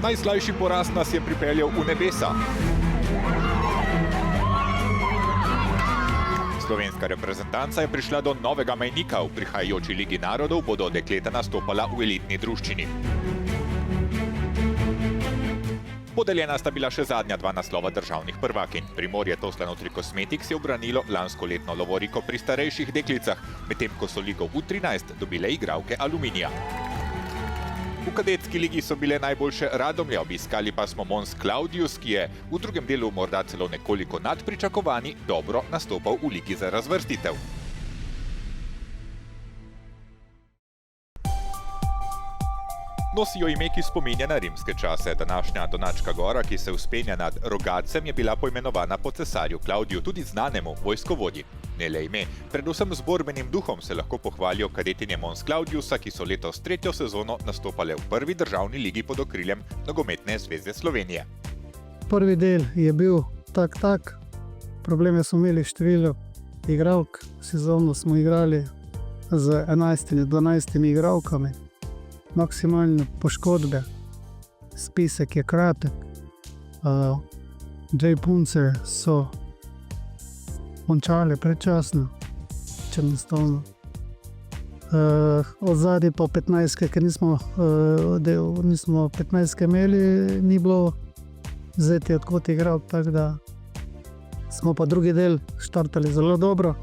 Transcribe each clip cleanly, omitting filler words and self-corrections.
Najslajši poraz nas je pripeljal v nebesa. Slovenska reprezentanca je prišla do novega mejnika. V prihajajoči Ligi narodov bodo dekleta nastopala v elitni druščini. Podeljena sta bila še zadnja dva naslova državnih prvakinj. Primorje Toslanotri Cosmetics je ubranilo lanskoletno lovoriko pri starejših deklicah, medtem ko so ligo U13 dobile igralke Aluminija. V kadetski ligi so bile najboljše Radomlje, obiskali pa smo Mons Claudius, ki je v drugem delu morda celo nekoliko nad pričakovanji dobro nastopal v ligi za razvrstitev. Nosijo ime, ki spominja na rimske čase. Današnja Donačka gora, ki se vzpenja nad Rogatcem, je bila poimenovana po cesarju Klavdiju, tudi znanemu vojskovodji. Ne le ime, predvsem z borbenim duhom se lahko pohvalijo kadetinje Mons Claudiusa, ki so letos tretjo sezono nastopale v prvi državni ligi pod okriljem Nogometne zveze Slovenije. Prvi del je bil tak. Probleme smo imeli število igralk. Sezono smo igrali z 11-12 igralkami. Maksimalne poškodbe. Spisek je kratek. Dve punce so končali predčasno, enostavno. Od zadnje po 15, ker nismo 15 imeli, ni bilo vzeti odkot igral, tako da smo pa drugi del štartali zelo dobro.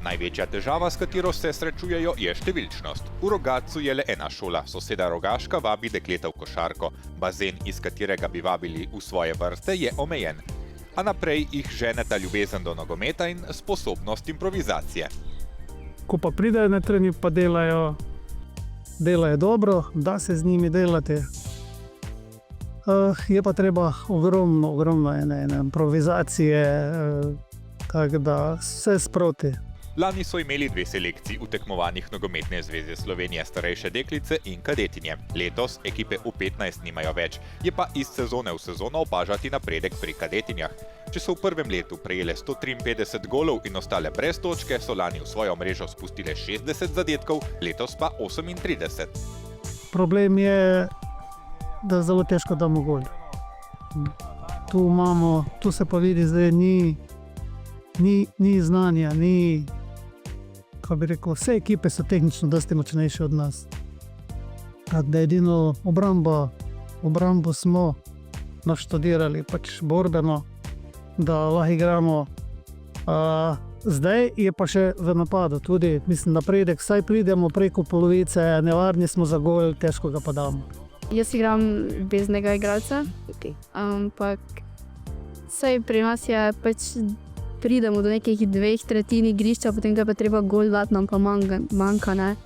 Največja težava, s katero se srečujejo, je številčnost. V Rogatcu je le ena šola, soseda Rogaška vabi dekleta v košarko. Bazen, iz katerega bi vabili v svoje vrste, je omejen. A naprej jih ženeta ljubezen do nogometa in sposobnost improvizacije. Ko pa pridejo na trening, pa delajo dobro, da se z njimi delati. Je pa treba ogromno ene improvizacije, tako da vse sproti. Lani so imeli dve selekciji v tekmovanjih Nogometne zveze Slovenije, starejše deklice in kadetinje. Letos ekipe U15 nimajo več, je pa iz sezone v sezono opažati napredek pri kadetinjah. Če so v prvem letu prejele 153 golov in ostale brez točke, so lani v svojo mrežo spustile 60 zadetkov, letos pa 38. Problem je, da zelo težko damo gol. Tu se pa vidi, da ni znanja, kako bi rekel, vse ekipe so tehnično dosti močnejše od nas. Tako da edino obrambo smo naštudirali, pač borbeno, da lahko igramo. Zdaj je pa še v napadu, tudi mislim napredek, saj pridemo preko polovice, nevarni smo za gol, težko ga pa damo. Jaz igram beznega igralca, ampak saj pri nas je pač pridemo do nekih 2/3 igrišča, potem ga pa treba gol dati, nam pa manjka, ne?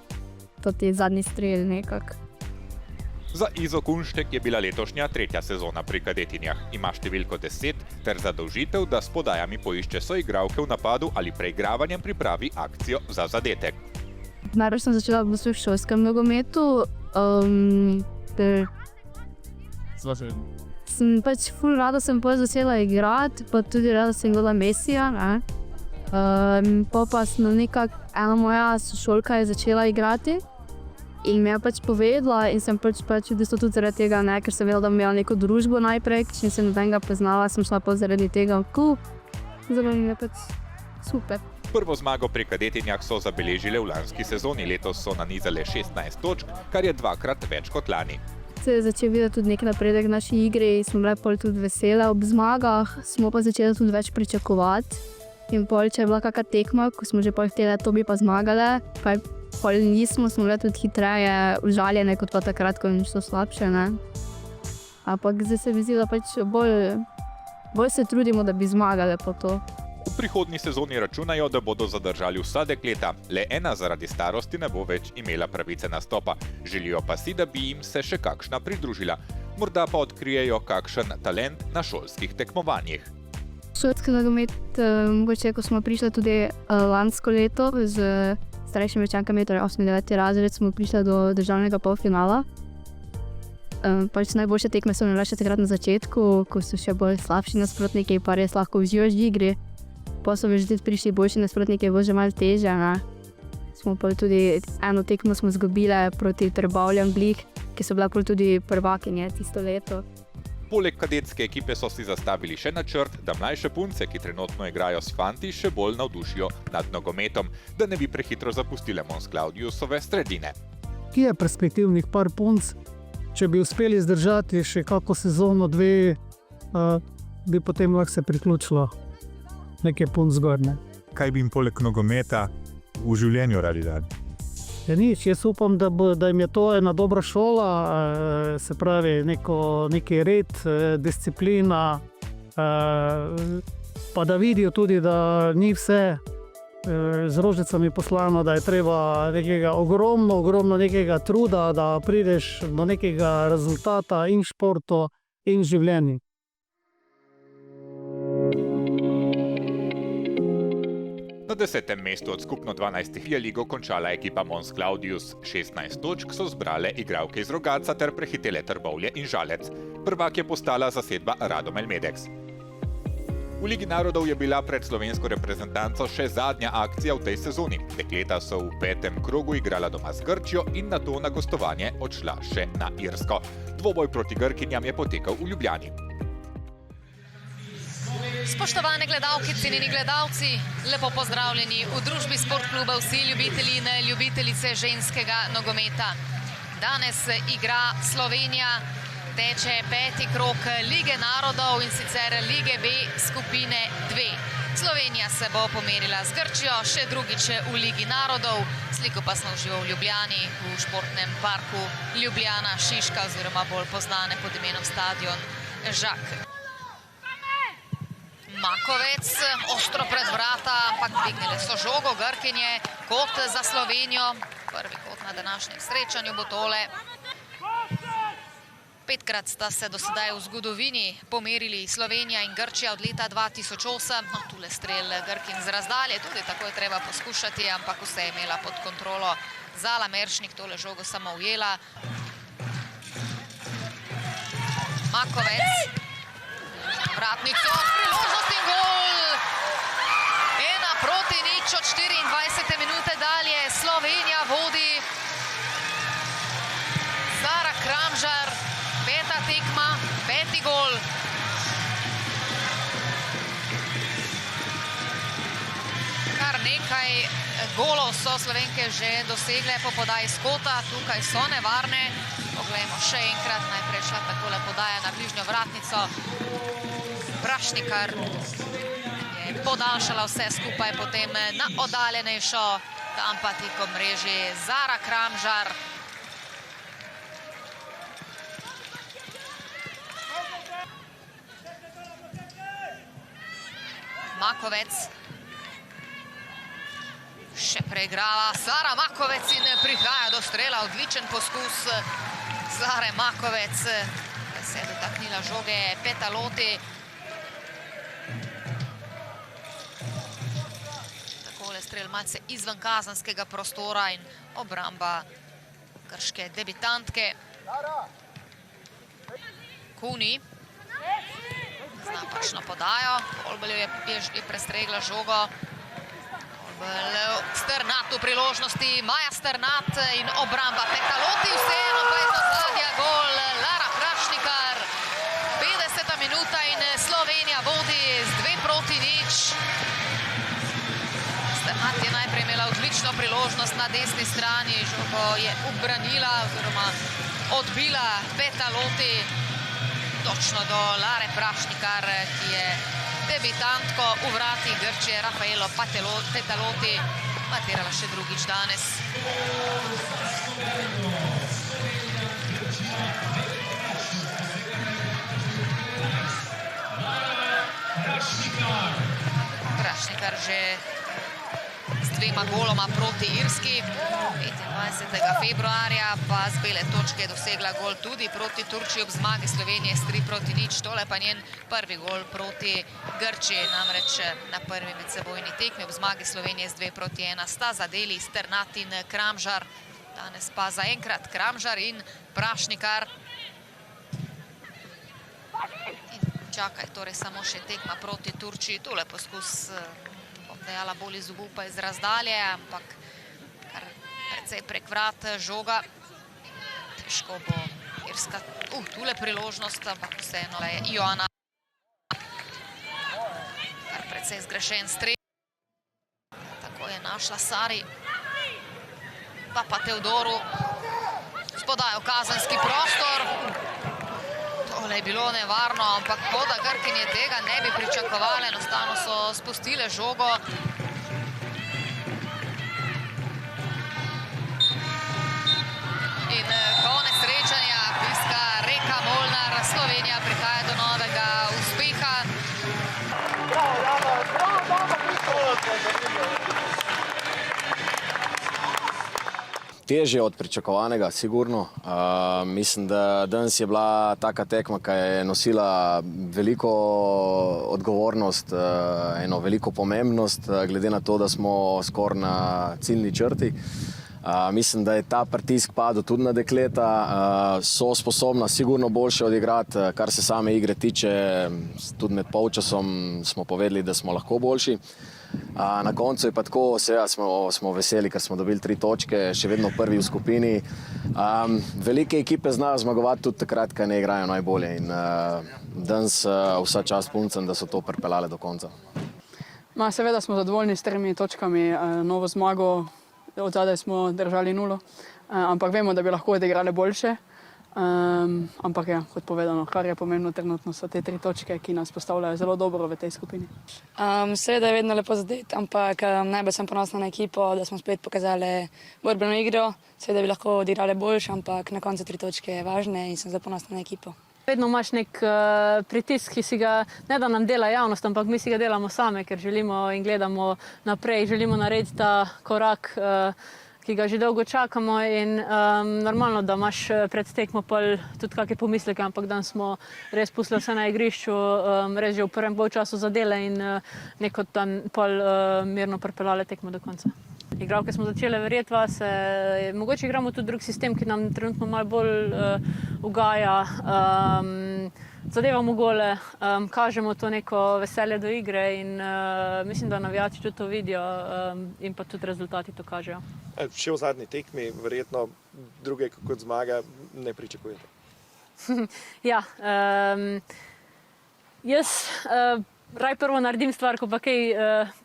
To je zadnji strel nekako. Za Izo Kunštek je bila letošnja tretja sezona pri kadetinjah. Ima številko 10 ter zadolžitev, da s podajami poišče soigralke v napadu ali preigravanjem pripravi akcijo za zadetek. Najprej sem začela v šolskem nogometu, ful rada sem začela igrati, pa tudi rada sem gledala Messija, ne. Pa sem nekako, ena moja sošolka je začela igrati in mi je pač povedala in sem pač v bistvu tudi zaradi tega, ne, ker sem vedela, da bom imela neko družbo najprej, če nisem nobenega poznala, sem šla pa zaradi tega v klub, zelo mi je pač super. Prvo zmago pri kadetinjah so zabeležile v lanski sezoni, letos so nanizale 16 točk, kar je dvakrat več kot lani. Se je začel videti tudi nek napredek v naši igri, smo bile pol tudi vesele ob zmagah, smo pa začeli tudi več pričakovati. In pol, če je bila kakšna tekma, ko smo že pol htele, to bi pa zmagale, pa pol nismo, smo bile tudi hitreje užaljene, kot pa takrat, ko je šlo slabše, ne. Ampak zdaj se mi zdi, da pač bolj se trudimo, da bi zmagale po to. V prihodnji sezoni računajo, da bodo zadržali vsa dekleta. Le ena zaradi starosti ne bo več imela pravice nastopa. Želijo pa si, da bi jim se še kakšna pridružila. Morda pa odkrijejo kakšen talent na šolskih tekmovanjih. Šolski nogomet, mogoče, ko smo prišli tudi lansko leto z starejšimi učenkami, torej 8-9 razred, smo prišli do državnega polfinala. Pač najboljše tekme so bile še takrat na začetku, ko so še bolj slabši nasprotniki, pa res lahko uživaš v igri. Pa so že prišli boljši nasprotniki, bo že malo težje, ne. Smo pa tudi eno tekmo smo izgubile proti Trbovljam glih, ki so bila pol tudi prvakinje tisto leto. Poleg kadetske ekipe so si zastavili še načrt, da mlajše punce, ki trenutno igrajo s fanti, še bolj navdušijo nad nogometom, da ne bi prehitro zapustile Mons Claudiusove sredine. Ki je perspektivnih par punc, če bi uspeli zdržati še kako sezono, dve, bi potem lahko se priključilo nekaj punc zgorne. Kaj bi jim poleg nogometa v življenju radi dali? Ja, nič, jaz upam, da jim je to ena dobra šola, se pravi neki red, disciplina, pa da vidijo tudi, da ni vse z rožicami poslano, da je treba nekega ogromno nekega truda, da prideš do nekega rezultata in športu in življenju. Na 10. mestu od skupno 12 je ligo končala ekipa Mons Claudius. 16 točk so zbrale igralke iz Rogatca ter prehitele Trbovlje in Žalec. Prvak je postala zasedba Radomelj Medex. V Ligi narodov je bila pred slovensko reprezentanco še zadnja akcija v tej sezoni. Dekleta so v 5. krogu igrala doma z Grčijo in nato na gostovanje odšla še na Irsko. Dvoboj proti Grkinjam je potekal v Ljubljani. Spoštovane gledalke, cenjeni gledalci, lepo pozdravljeni v družbi Sportkluba vsi ljubitelji in ljubitelice ženskega nogometa. Danes igra Slovenija, teče 5. krog Lige narodov in sicer Lige B skupine 2. Slovenija se bo pomerila z Grčijo, še drugič v Ligi narodov. Sliko pa smo uživo v Ljubljani, v športnem parku Ljubljana Šiška oziroma bolj poznane pod imenom stadion Žak. Makovec, ostro pred vrata, ampak dvignile so žogo Grkinje, kot za Slovenijo. Prvi kot na današnjem srečanju bo tole. 5-krat sta se do sedaj v zgodovini pomerili Slovenija in Grčija od leta 2008. No, tule strel Grkin z razdalje, tudi tako je treba poskušati, ampak vse je imela pod kontrolo Zala Meršnik, tole žogo samo ujela. Makovec. Vratnico, priložnost in gol! 1-0 od 24. minute dalje. Slovenija vodi. Zara Kramžar, 5. tekma, 5. gol. Kar nekaj golov so Slovenke že dosegle po podaji s kota. Tukaj so nevarne. Poglejmo še enkrat, najprej šla takole podaja na bližnjo vratnico. Prašnikar je podaljšala vse skupaj, potem na oddaljenejšo, tam pa tik ob mreži Zara Kramžar. Makovec. Še preigrava Zara Makovec in prihaja do strela, odličen poskus Zare Makovec. Se je dotaknila žoge Petaloti. Strel malce izven kazenskega prostora in obramba grške debitantke. Kuni z napačno podajo. Kolbel je prestregla žogo. Kolbel Strnat v priložnosti. Maja Strnat in obramba Petaloti. Vseeno pa iz ozadja gol Lara Prašnikar. 50. minuta in Slovenija vodi z 2-0. Strnat je najprej imela odlično priložnost na desni strani, žogo je ubranila oziroma odbila Petaloti točno do Lare Prašnikar, ki je debitantko v vrati Grčije Rafaelo Petaloti matirala še drugič danes. Prašnikar že z 2 goloma proti Irski. 25. februarja pa z bele točke dosegla gol tudi proti Turčiji ob zmagi Slovenije s 3-0. Tole pa njen prvi gol proti Grčiji, namreč na prvi medsebojni tekmi ob zmagi Slovenije s 2-1 sta zadeli Strnat in Kramžar. Danes pa zaenkrat Kramžar in Prašnikar. Čakaj, torej samo še tekma proti Turčiji. Tole poskus, bom dejala, bolj iz obupa iz razdalje, ampak kar precej prek vrat žoga. Težko bo Irska. Tule priložnost, ampak vseeno je Joana. Kar precej zgrešen strel. Tako je našla Sari. Pa Teodoru. Podajo kazenski prostor. Tole je bilo nevarno, ampak kot da Grkinje tega ne bi pričakovali. Enostavno so spustile žogo. In konec srečanja, piska Reka Molnar. Slovenija prihaja do novega uspeha. Težje od pričakovanega, sigurno. Mislim, da danes je bila taka tekma, ki je nosila veliko odgovornost, eno veliko pomembnost, glede na to, da smo skoraj na ciljni črti. Mislim, da je ta pritisk padel tudi na dekleta, so sposobna sigurno boljše odigrati, kar se same igre tiče. Tudi med polčasom smo povedali, da smo lahko boljši. Na koncu je pa tako, seveda smo veseli, ker smo dobili 3 točke, še vedno prvi v skupini. Velike ekipe znajo zmagovati tudi takrat, ko ne igrajo najbolje. In danes vsa čast puncem, da so to pripeljale do konca. Seveda smo zadovoljni s 3 točkami, novo zmago, od zadaj smo držali 0, ampak vemo, da bi lahko odigrali boljše. Ampak ja, kot povedano, kar je pomembno trenutno so te 3 točke, ki nas postavljajo zelo dobro v tej skupini. Seveda je vedno lepo zadeti, ampak najbolj sem ponosna na ekipo, da smo spet pokazali borbeno igro. Seveda bi lahko odigrali boljše, ampak na koncu 3 točke je važne in sem zelo ponosna na ekipo. Vedno imaš nek pritisk, ki si ga ne da nam dela javnost, ampak mi si ga delamo same, ker želimo in gledamo naprej, želimo narediti ta korak, ki ga že dolgo čakamo in normalno, da imaš pred tekmo tudi kakšne pomisleke, ampak danes smo res pustili vse na igrišču, res že v prvem polčasu zadele in neko tam mirno pripeljale tekmo do konca. Igralke smo začele verjeti vase, mogoče igramo tudi drug sistem, ki nam trenutno malo bolj ugaja. Zadevamo gole, kažemo to neko veselje do igre in mislim, da navijači tudi to vidijo in pa tudi rezultati to kažejo. Še v zadnji tekmi, verjetno druge kot zmaga ne pričakujete? Ja, jaz raj prvo naredim stvar, ko pa kaj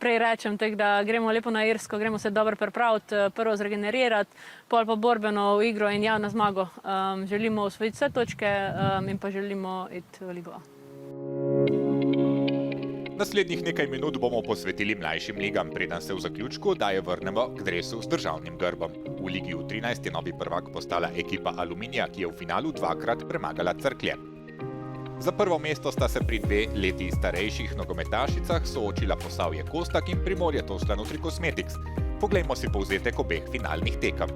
prej rečem, tako da gremo lepo na Irsko, gremo se dobro pripraviti, prvo zregenerirati, pol pa borbeno v igro in ja, na zmago. Želimo osvojiti vse točke in pa želimo iti v Ligo A. Naslednjih nekaj minut bomo posvetili mlajšim ligam, preden se v zaključku oddaje vrnemo k dresu s državnim grbom. V Ligi U13 je novi prvak postala ekipa Aluminija, ki je v finalu 2-krat premagala Cerklje. Za prvo mesto sta se pri 2 leti starejših nogometašicah soočila Posavje Kostak in Primorje Toskla Nutri Cosmetics. Poglejmo si povzetek obeh finalnih tekem.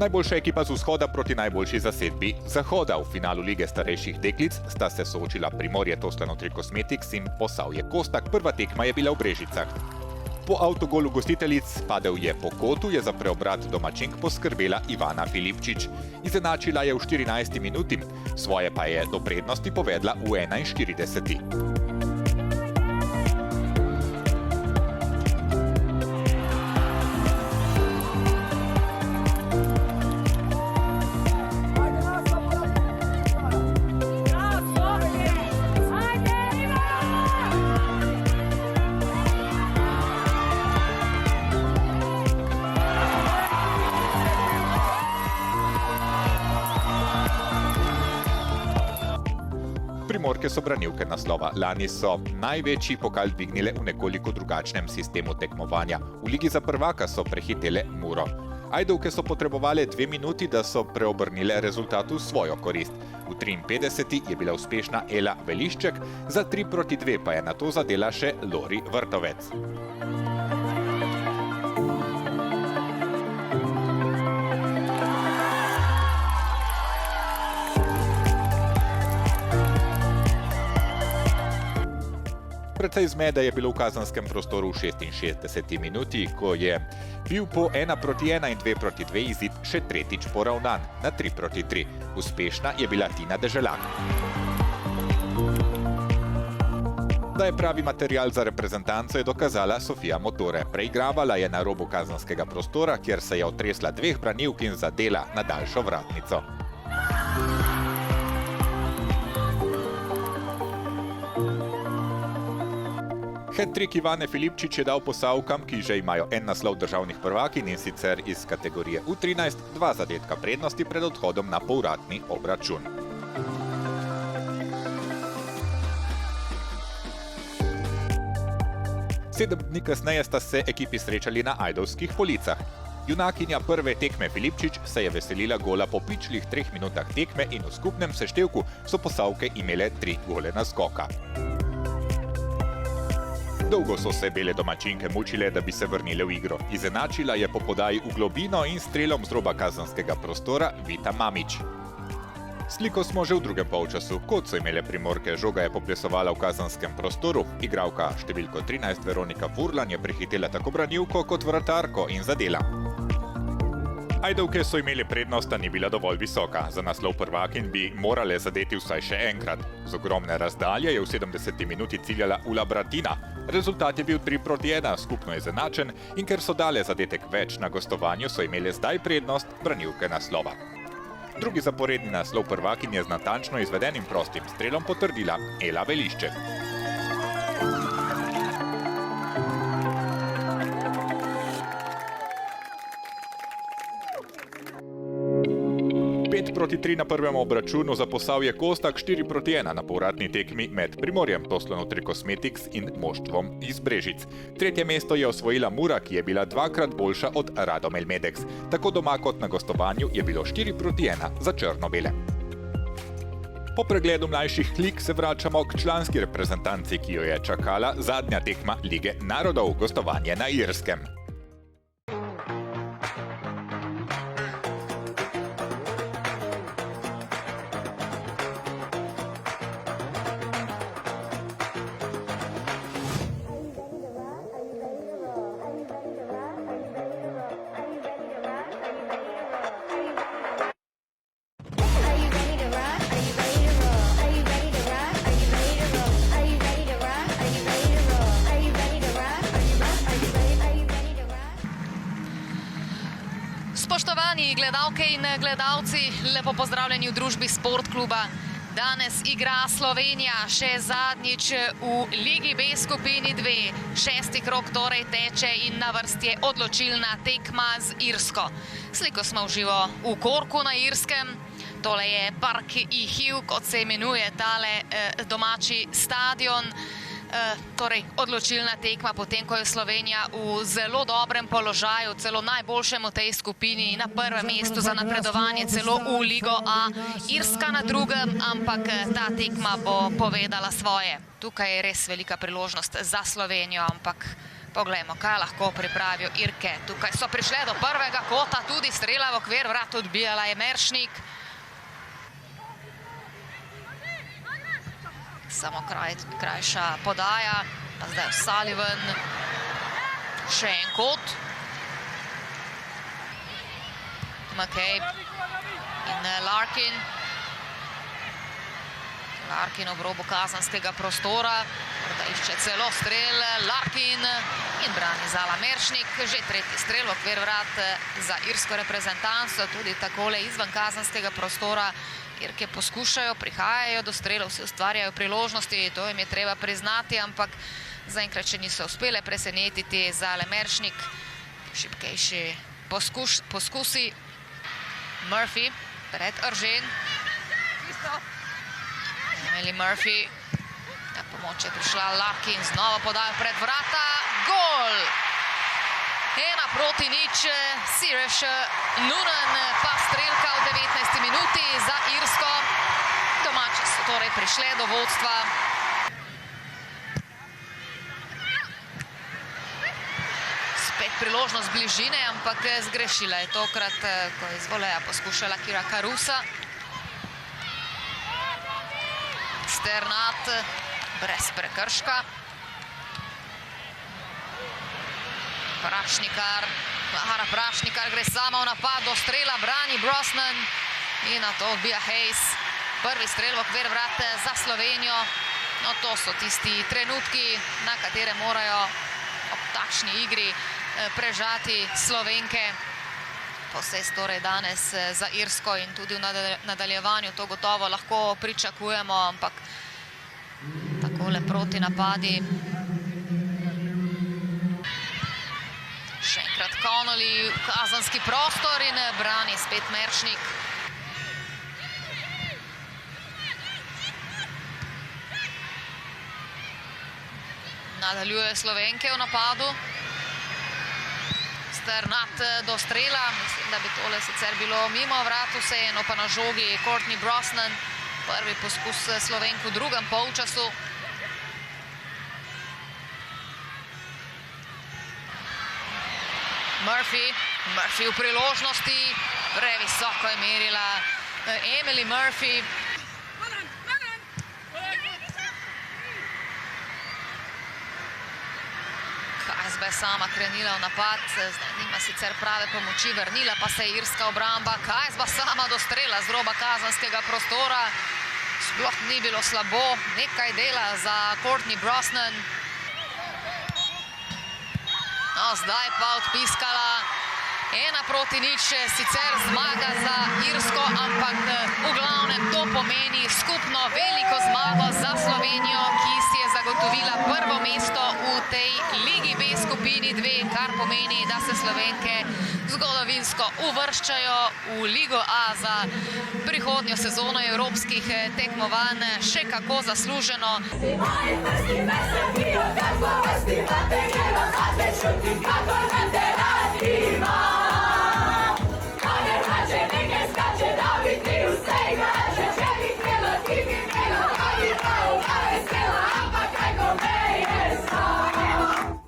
Najboljša ekipa z vzhoda proti najboljši zasedbi zahoda. V finalu Lige starejših deklic sta se soočila Primorje Toskla Nutri Cosmetics in Posavje Kostak. Prva tekma je bila v Brežicah. Po avtogolu gostiteljic padel je po kotu, je za preobrat domačink poskrbela Ivana Filipčič. Izenačila je v 14. minuti, svoje pa je do prednosti povedla v 41. Primorke so branilke naslova. Lani so največji pokal dvignile v nekoliko drugačnem sistemu tekmovanja. V Ligi za prvaka so prehitele Muro. Ajdovke so potrebovale 2 minuti, da so preobrnile rezultat v svojo korist. V 53. je bila uspešna Ela Velišček, za 3-2 pa je nato zadela še Lori Vrtovec. Precej zmede je bilo v kazanskem prostoru v 66. minuti, ko je bil po 1-1 in 2-2 izid še tretjič poravnan na 3-3. Uspešna je bila Tina Deželak. Da je pravi material za reprezentanco, je dokazala Sofia Motore. Preigravala je na robu kazenskega prostora, kjer se je otresla 2 branilk in zadela na daljšo vratnico. Hat-trik Ivane Filipčič je dal Posavkam, ki že imajo en naslov državnih prvakinj, in sicer iz kategorije U13, 2 zadetka prednosti pred odhodom na povratni obračun. Sedem dni kasneje sta se ekipi srečali na Ajdovskih Policah. Junakinja prve tekme Filipčič se je veselila gola po pičlih 3 minutah tekme in v skupnem seštevku so Posavke imele 3 gole naskoka. Dolgo so se bele domačinke mučile, da bi se vrnile v igro. Izenačila je po podaji v globino in strelom z roba kazenskega prostora Vita Mamić. Sliko smo že v drugem polčasu. Kot so imele Primorke, žoga je poplesovala v kazenskem prostoru. Igralka številko 13 Veronika Furlan je prehitela tako branilko kot vratarko in zadela. Ajdovke so imele prednost, a ni bila dovolj visoka. Za naslov prvakinj bi morale zadeti vsaj še enkrat. Z ogromne razdalje je v 70. minuti ciljala Ula Bratina. Rezultat je bil 3-1, skupno izenačen, in ker so dale zadetek več na gostovanju, so imele zdaj prednost branilke naslova. Drugi zaporedni naslov prvakinj je z natančno izvedenim prostim strelom potrdila Ela Velišček. 5-3 na prvem obračunu za Posavje Kostak, 4-1 na povratni tekmi med Primorjem, Toslano Trikosmetics in moštvom iz Brežic. Tretje mesto je osvojila Mura, ki je bila 2-krat boljša od Radomel Medex. Tako doma kot na gostovanju je bilo 4-1 za črno-bele. Po pregledu mlajših lig se vračamo k članski reprezentanci, ki jo je čakala zadnja tekma Lige narodov, gostovanje na Irskem. Spoštovani gledalke in gledalci, lepo pozdravljeni v družbi Sportkluba. Danes igra Slovenija še zadnjič v Ligi B skupini 2. 6. krog torej teče in na vrsti je odločilna tekma z Irsko. Sliko smo v živo v Corku na Irskem. Tole je Park Ihiv, kot se imenuje tale domači stadion. Torej, odločilna tekma, potem ko je Slovenija v zelo dobrem položaju, celo najboljšem v tej skupini, na prvem mestu za napredovanje, celo v Ligo A, Irska na drugem, ampak ta tekma bo povedala svoje. Tukaj je res velika priložnost za Slovenijo, ampak poglejmo, kaj lahko pripravijo Irke. Tukaj so prišle do prvega kota, tudi strela v okvir vrat, odbijala je Meršnik. Samo krajša podaja, pa zdaj Sullivan, še en kot. McCabe in Larkin. Larkin ob robu kazenskega prostora, da išče celo strel. Larkin in brani Zala Meršnik, že tretji strel v okvir vrat za irsko reprezentanco, tudi takole izven kazenskega prostora. Irke poskušajo, prihajajo do strelov, vsi ustvarjajo priložnosti, to jim je treba priznati, ampak zaenkrat še niso uspele presenetiti. Zale Meršnik, šibkejši poskusi. Murphy pred Eržen. Emily Murphy, na pomoč je prišla Larkin, znova podajo pred vrata. Gol! 1-0, Sireš Nunan pa strelka v 19. minuti za Irsko. Domači so torej prišle do vodstva. Spet priložnost bližine, ampak zgrešila je tokrat, ko je iz voleja poskušala Kira Carusa. Sternat brez prekrška. Prašnikar, Lahara Prašnikar gre sama v napad, do strela brani Brosnan in na to odbija Hayes. Prvi strel v okvir vrat za Slovenijo. No, to so tisti trenutki, na katere morajo ob takšni igri prežati Slovenke. Posest torej danes za Irsko in tudi v nadaljevanju to gotovo lahko pričakujemo, ampak takole proti napadi. Še enkrat Connolly v kazenski prostor in brani spet Meršnik. Nadaljuje Slovenke v napadu. Strnad do strela. Mislim, da bi tole sicer bilo mimo vrat, vseeno pa na žogi Courtney Brosnan. Prvi poskus Slovenk v drugem polčasu. Murphy v priložnosti. Previsoko je merila Emily Murphy. Kajzba je sama krenila v napad, zdaj nima sicer prave pomoči, vrnila pa se je irska obramba. Kajzba sama do strela z roba kazenskega prostora. Sploh ni bilo slabo, nekaj dela za Courtney Brosnan. No, zdaj pa odpiskala 1-0, sicer zmaga za Irsko, ampak v glavnem to pomeni skupno veliko zmago za Slovenijo, ki si je zagotovila prvo mesto v tej Ligi B skupini 2, kar pomeni, da se Slovenke zgodovinsko uvrščajo v Ligo A za prihodnjo sezono evropskih tekmovanj, še kako zasluženo.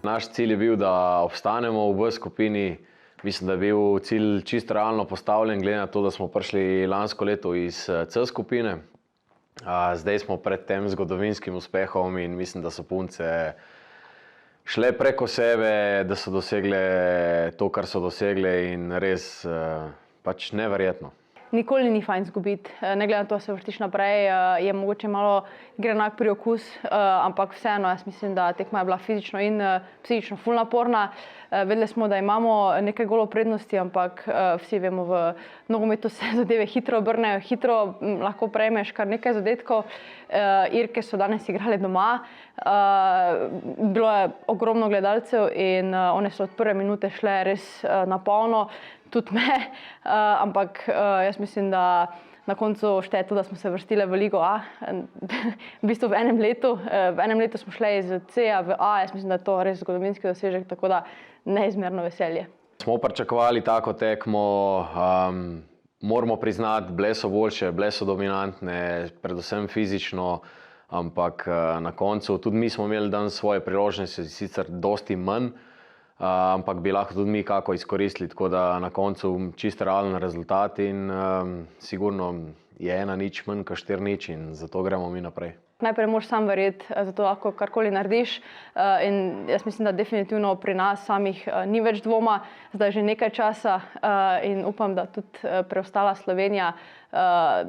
Naš cilj je bil, da obstanemo v B skupini. Mislim, da je bil cilj čisto realno postavljen, glede na to, da smo prišli lansko leto iz C skupine. Zdaj smo pred tem zgodovinskim uspehom in mislim, da so punce šle preko sebe, da so dosegle to, kar so dosegle in res pač neverjetno. Nikoli ni fajn izgubiti, ne glede na to, da se vrtiš naprej, je mogoče malo grenak priokus, ampak vseeno jaz mislim, da tekma je bila fizično in psihično ful naporna. Vedeli smo, da imamo nekaj golov prednosti, ampak vsi vemo, v nogometu se zadeve hitro obrnejo, hitro lahko prejmeš kar nekaj zadetkov. Irke so danes igrale doma, bilo je ogromno gledalcev in one so od prve minute šle res na polno. Tudi me, ampak jaz mislim, da na koncu šteje to, da smo se vrstile v Ligo A. V bistvu v enem letu smo šle iz C-a v A, jaz mislim, da je to res zgodovinski dosežek, tako da neizmerno veselje. Smo pričakovali tako tekmo, moramo priznati, bile so boljše, bile so dominantne, predvsem fizično, ampak na koncu tudi mi smo imeli danes svoje priložnosti, sicer dosti manj, ampak bi lahko tudi mi kako izkoristili, tako da na koncu čisto realen rezultat in sigurno je 1-0 manj kot 4-0 in zato gremo mi naprej. Najprej moraš sam verjeti, zato lahko karkoli narediš in jaz mislim, da definitivno pri nas samih ni več dvoma, zdaj že nekaj časa in upam, da tudi preostala Slovenija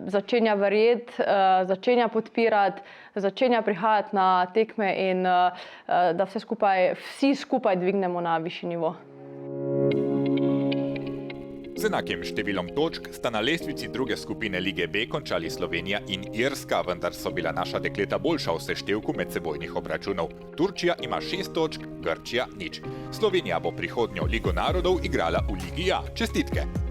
začenja verjeti, začenja podpirati, začenja prihajati na tekme in da vsi skupaj dvignemo na višji nivo. Z enakim številom točk sta na lestvici druge skupine Lige B končali Slovenija in Irska, vendar so bila naša dekleta boljša v seštevku medsebojnih obračunov. Turčija ima 6 točk, Grčija 0. Slovenija bo prihodnjo Ligo narodov igrala v Ligi A. Čestitke!